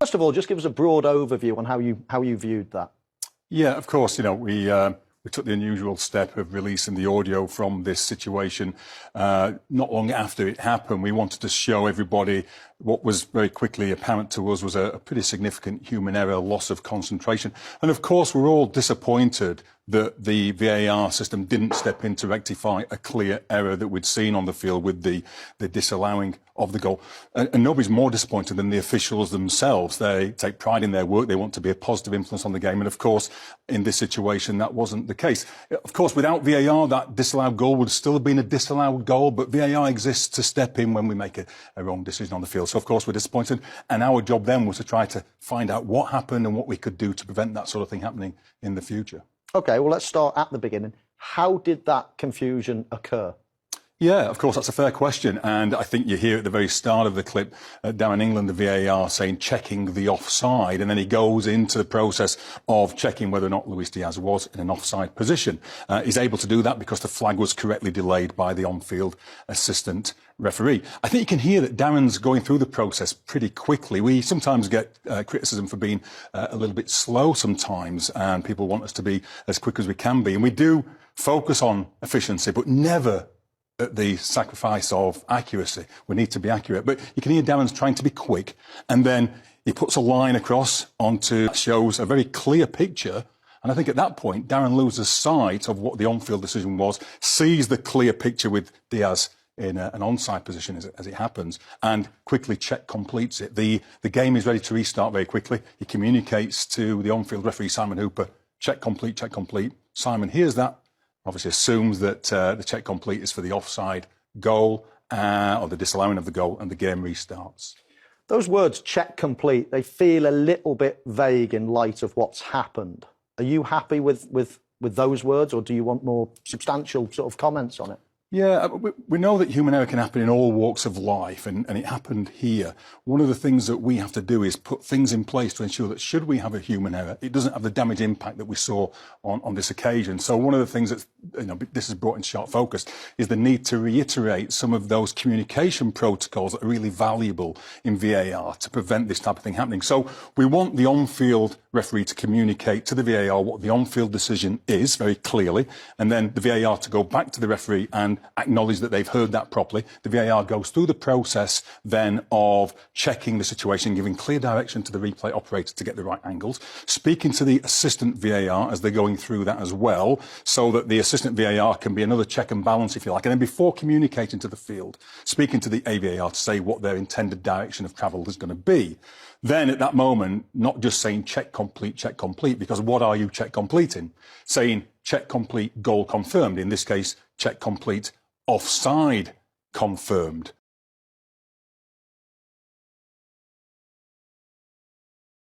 First of all, just give us a broad overview on how you viewed that. Yeah, of course. We took the unusual step of releasing the audio from this situation not long after it happened. We wanted to show everybody what was very quickly apparent to us was a pretty significant human error, loss of concentration. And of course, we're all disappointed that the VAR system didn't step in to rectify a clear error that we'd seen on the field with the disallowing of the goal. And nobody's more disappointed than the officials themselves. They take pride in their work. They want to be a positive influence on the game. And of course, in this situation, that wasn't the case. Of course, without VAR, that disallowed goal would still have been a disallowed goal. But VAR exists to step in when we make a wrong decision on the field. So, of course, we're disappointed. And our job then was to try to find out what happened and what we could do to prevent that sort of thing happening in the future. OK, well, let's start at the beginning. How did that confusion occur? Yeah, of course, that's a fair question. And I think you hear at the very start of the clip, Darren England, the VAR, saying checking the offside. And then he goes into the process of checking whether or not Luis Diaz was in an offside position. He's able to do that because the flag was correctly delayed by the on-field assistant referee. I think you can hear that Darren's going through the process pretty quickly. We sometimes get criticism for being a little bit slow sometimes, and people want us to be as quick as we can be. And we do focus on efficiency, but never at the sacrifice of accuracy. We need to be accurate. But you can hear Darren's trying to be quick, and then he puts a line across that shows a very clear picture. And I think at that point, Darren loses sight of what the on-field decision was, sees the clear picture with Diaz in an onside position as it happens, and quickly completes it. The game is ready to restart very quickly. He communicates to the on-field referee, Simon Hooper, check complete, check complete. Simon hears that, obviously assumes that the check complete is for the offside goal or the disallowing of the goal, and the game restarts. Those words, check complete, they feel a little bit vague in light of what's happened. Are you happy with those words, or do you want more substantial sort of comments on it? Yeah, we know that human error can happen in all walks of life, and it happened here. One of the things that we have to do is put things in place to ensure that should we have a human error, it doesn't have the damage impact that we saw on this occasion. So one of the things that this has brought in sharp focus is the need to reiterate some of those communication protocols that are really valuable in VAR to prevent this type of thing happening. So we want the on-field referee to communicate to the VAR what the on-field decision is very clearly, and then the VAR to go back to the referee and acknowledge that they've heard that properly. The VAR goes through the process then of checking the situation, giving clear direction to the replay operator to get the right angles, speaking to the assistant VAR as they're going through that as well, so that the assistant VAR can be another check and balance, if you like. And then before communicating to the field, speaking to the AVAR to say what their intended direction of travel is going to be. Then at that moment, not just saying check complete, because what are you check completing? Saying check complete, goal confirmed. In this case, check complete, offside confirmed.